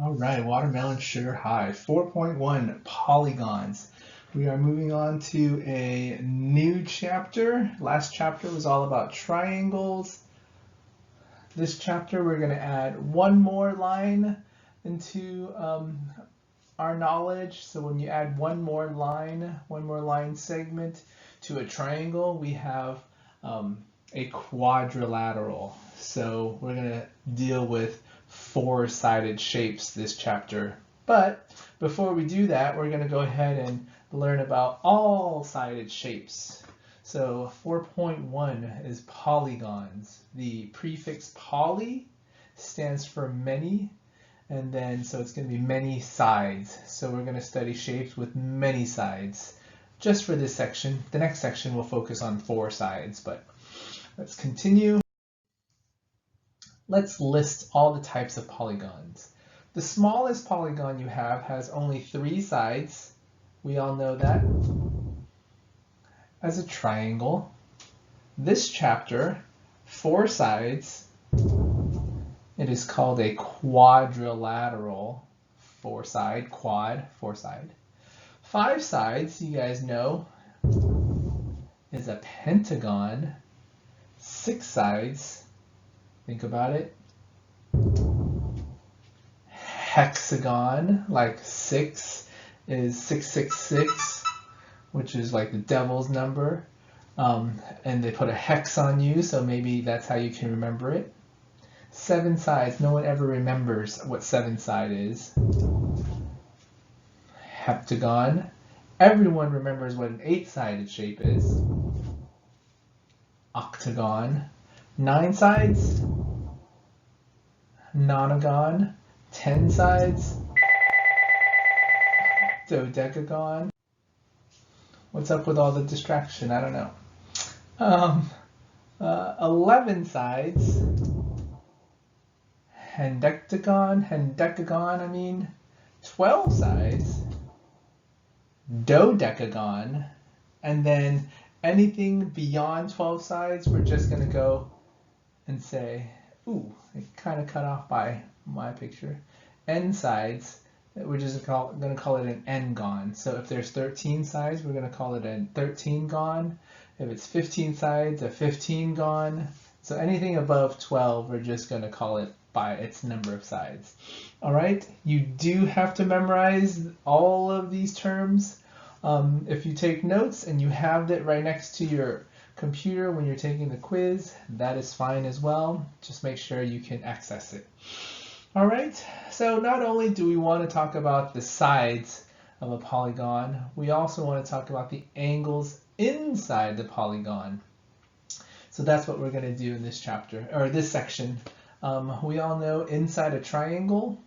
All right, watermelon sugar high, 4.1 polygons. We are moving on to a new chapter. Last chapter was all about triangles. This chapter we're going to add one more line into our knowledge. So when you add one more line segment to a triangle, we have a quadrilateral. So we're going to deal with four-sided shapes this chapter. But before we do that, we're going to go ahead and learn about all-sided shapes. So 4.1 is polygons. The prefix poly stands for many, and then so it's going to be many sides. So we're going to study shapes with many sides just for this section. The next section will focus on four sides, but let's continue. Let's list all the types of polygons. The smallest polygon you have has only 3 sides. We all know that. As a triangle. This chapter, 4 sides. It is called a quadrilateral. 4-side, quad, 4-side. 5 sides, you guys know, is a pentagon. 6 sides, think about it. Hexagon, like 6 is 666, which is like the devil's number. And they put a hex on you, so maybe that's how you can remember it. 7 sides, no one ever remembers what 7 side is. Heptagon, everyone remembers what an 8-sided shape is. Octagon, 9 sides. Nonagon, 10 sides. Dodecagon. What's up with all the distraction? I don't know. 11 sides. Hendecagon, 12 sides. Dodecagon. And then anything beyond 12 sides, we're just going to go and say, ooh, it kind of cut off by my picture. N sides, we're just going to call it an n-gon. So if there's 13 sides, we're going to call it a 13-gon. If it's 15 sides, a 15-gon. So anything above 12, we're just going to call it by its number of sides. All right, you do have to memorize all of these terms. If you take notes and you have it right next to your computer when you're taking the quiz, that is fine as well. Just make sure you can access it. All right, so not only do we want to talk about the sides of a polygon, we also want to talk about the angles inside the polygon. So that's what we're going to do in this chapter, or this section. We all know inside a triangle,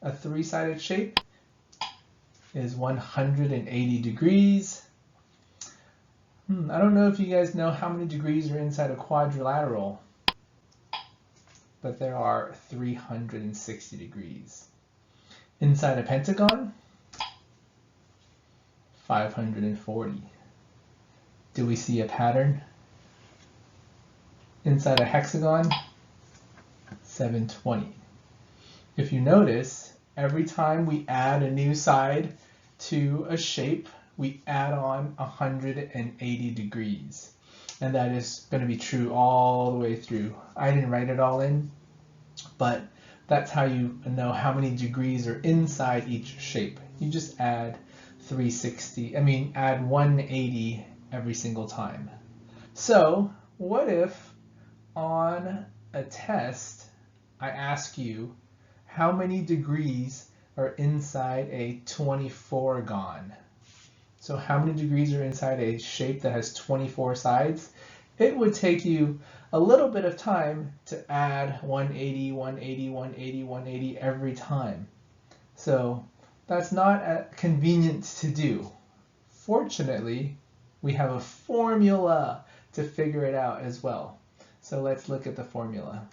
a 3-sided shape is 180 degrees. I don't know if you guys know how many degrees are inside a quadrilateral, but there are 360 degrees. Inside a pentagon, 540. Do we see a pattern? Inside a hexagon, 720. If you notice, every time we add a new side to a shape, we add on 180 degrees. And that is going to be true all the way through. I didn't write it all in, but that's how you know how many degrees are inside each shape. You just add 180 every single time. So what if on a test I ask you how many degrees are inside a 24-gon? So how many degrees are inside a shape that has 24 sides? It would take you a little bit of time to add 180, 180, 180, 180 every time. So that's not convenient to do. Fortunately, we have a formula to figure it out as well. So let's look at the formula.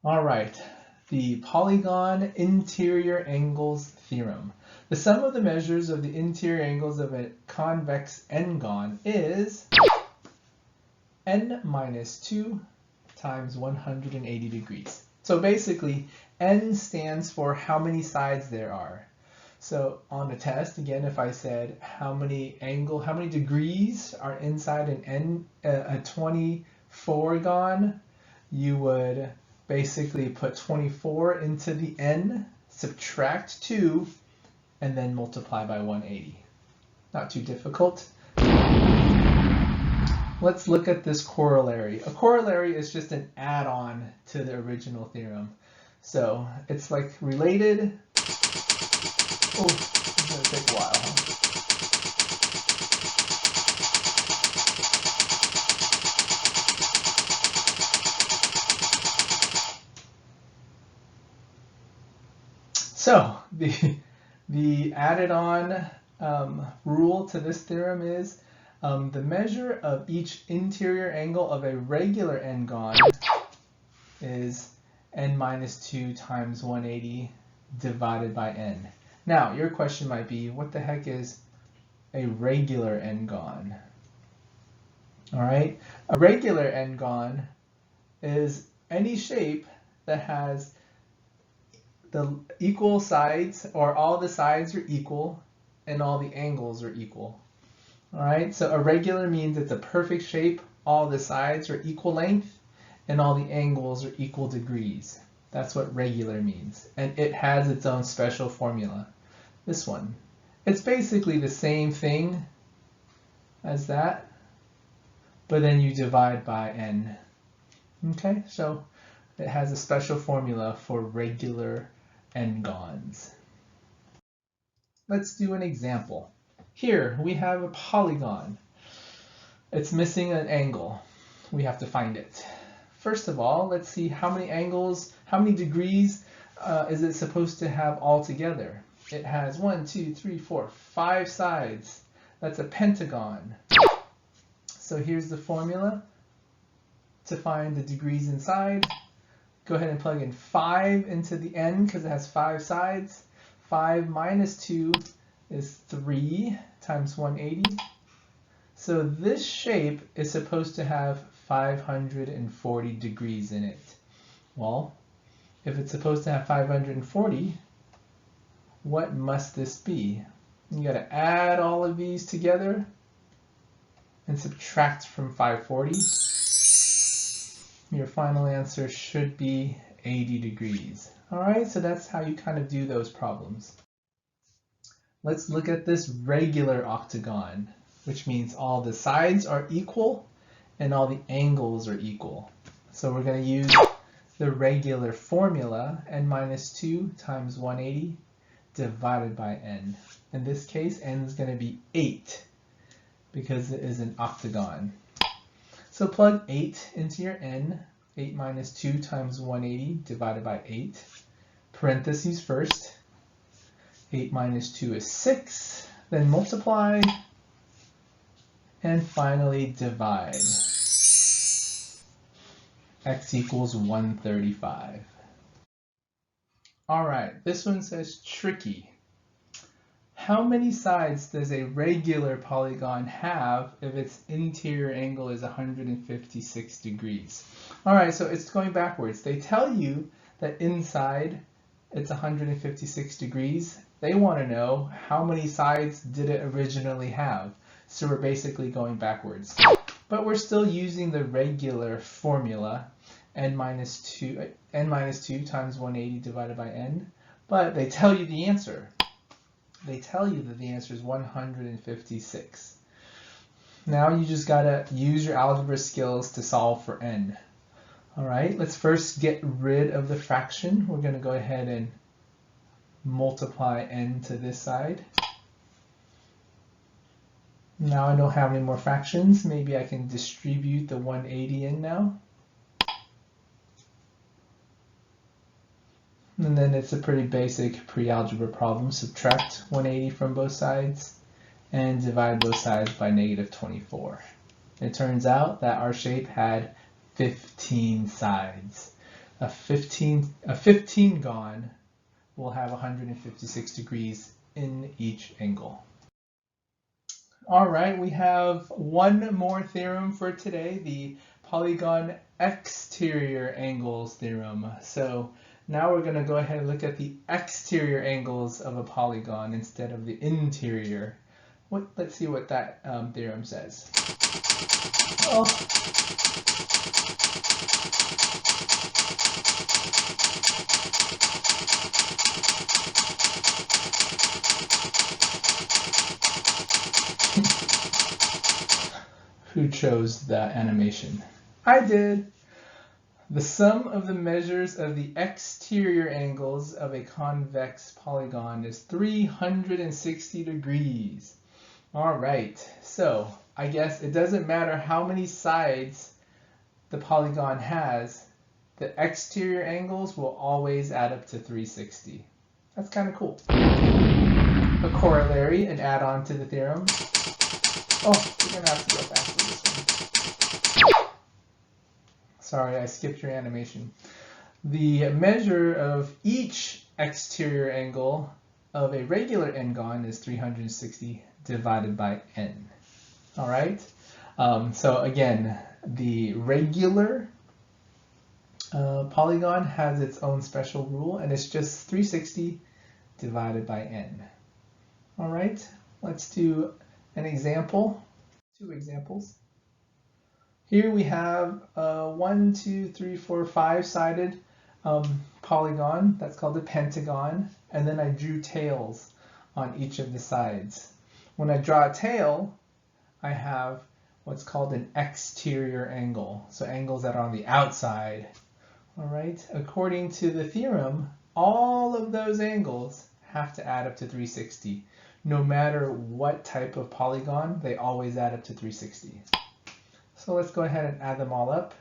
All right, the polygon interior angles theorem. The sum of the measures of the interior angles of a convex n-gon is n minus 2 times 180 degrees. It's So basically, n stands for how many sides there are. So on the test, again, if I said how many degrees are inside a 24gon, you would basically put 24 into the n, subtract 2, and then multiply by 180. Not too difficult. Let's look at this corollary. A corollary is just an add-on to the original theorem. So it's like related. Oh, it's going to take a while, huh? So the added on rule to this theorem is the measure of each interior angle of a regular n-gon is n minus 2 times 180 divided by n. Now, your question might be, what the heck is a regular n-gon? All right, a regular n-gon is any shape that has the equal sides, or all the sides are equal and all the angles are equal. All right, so a regular means it's a perfect shape, all the sides are equal length, and all the angles are equal degrees. That's what regular means. And it has its own special formula. This one. It's basically the same thing as that, but then you divide by n. Okay, so it has a special formula for regular n-gons. Let's do an example. Here we have a polygon. It's missing an angle. We have to find it. First of all, let's see how many angles, how many degrees is it supposed to have altogether. It has 1, 2, 3, 4, 5 sides. That's a pentagon. So here's the formula to find the degrees inside. Go ahead and plug in 5 into the n because it has 5 sides. 5 minus 2 is 3 times 180. So this shape is supposed to have 540 degrees in it. Well, if it's supposed to have 540, what must this be? You got to add all of these together and subtract from 540. Your final answer should be 80 degrees. All right, so that's how you kind of do those problems. Let's look at this regular octagon, which means all the sides are equal and all the angles are equal. So we're going to use the regular formula, n minus 2 times 180 divided by n. In this case, n is going to be 8 because it is an octagon. So plug 8 into your n. 8 minus 2 times 180 divided by 8. Parentheses first. 8 minus 2 is 6. Then multiply. And finally divide. X equals 135. All right, this one says tricky. How many sides does a regular polygon have if its interior angle is 156 degrees? All right, so it's going backwards. They tell you that inside it's 156 degrees. They want to know how many sides did it originally have. So we're basically going backwards. But we're still using the regular formula, n minus 2 times 180 divided by n. But they tell you the answer. They tell you that the answer is 156. Now you just gotta use your algebra skills to solve for n. All right, let's first get rid of the fraction. We're gonna go ahead and multiply n to this side. Now I don't have any more fractions. Maybe I can distribute the 180 in now. And then it's a pretty basic pre-algebra problem. Subtract 180 from both sides and divide both sides by negative 24. It turns out that our shape had 15 sides. A 15-gon will have 156 degrees in each angle. All right, we have one more theorem for today, the polygon exterior angles theorem. So now we're going to go ahead and look at the exterior angles of a polygon instead of the interior. Let's see what that theorem says. Oh. Who chose that animation? I did. The sum of the measures of the exterior angles of a convex polygon is 360 degrees. All right, so I guess it doesn't matter how many sides the polygon has, the exterior angles will always add up to 360. That's kind of cool. A corollary, an add-on to the theorem. Oh, we're gonna have to go back to this one. Sorry, I skipped your animation. The measure of each exterior angle of a regular n-gon is 360 divided by n. All right. So again, the regular polygon has its own special rule, and it's just 360 divided by n. All right. Let's do an example. 2 examples. Here we have a 1, 2, 3, 4, 5-sided polygon. That's called a pentagon. And then I drew tails on each of the sides. When I draw a tail, I have what's called an exterior angle. So angles that are on the outside. All right. According to the theorem, all of those angles have to add up to 360. No matter what type of polygon, they always add up to 360. So let's go ahead and add them all up.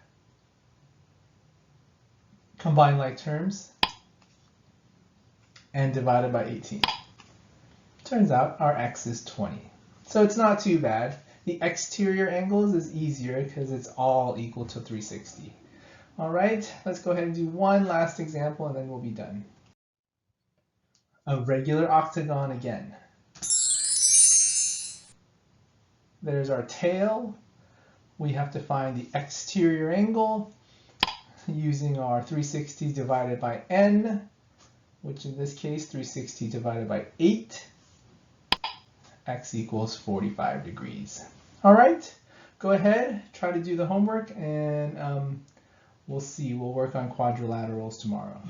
Combine like terms and divide it by 18. Turns out our x is 20. So it's not too bad. The exterior angles is easier because it's all equal to 360. All right, let's go ahead and do one last example and then we'll be done. A regular octagon again. There's our tail. We have to find the exterior angle using our 360 divided by n, which in this case 360 divided by 8, x equals 45 degrees. All right, go ahead, try to do the homework, and we'll see. We'll work on quadrilaterals tomorrow.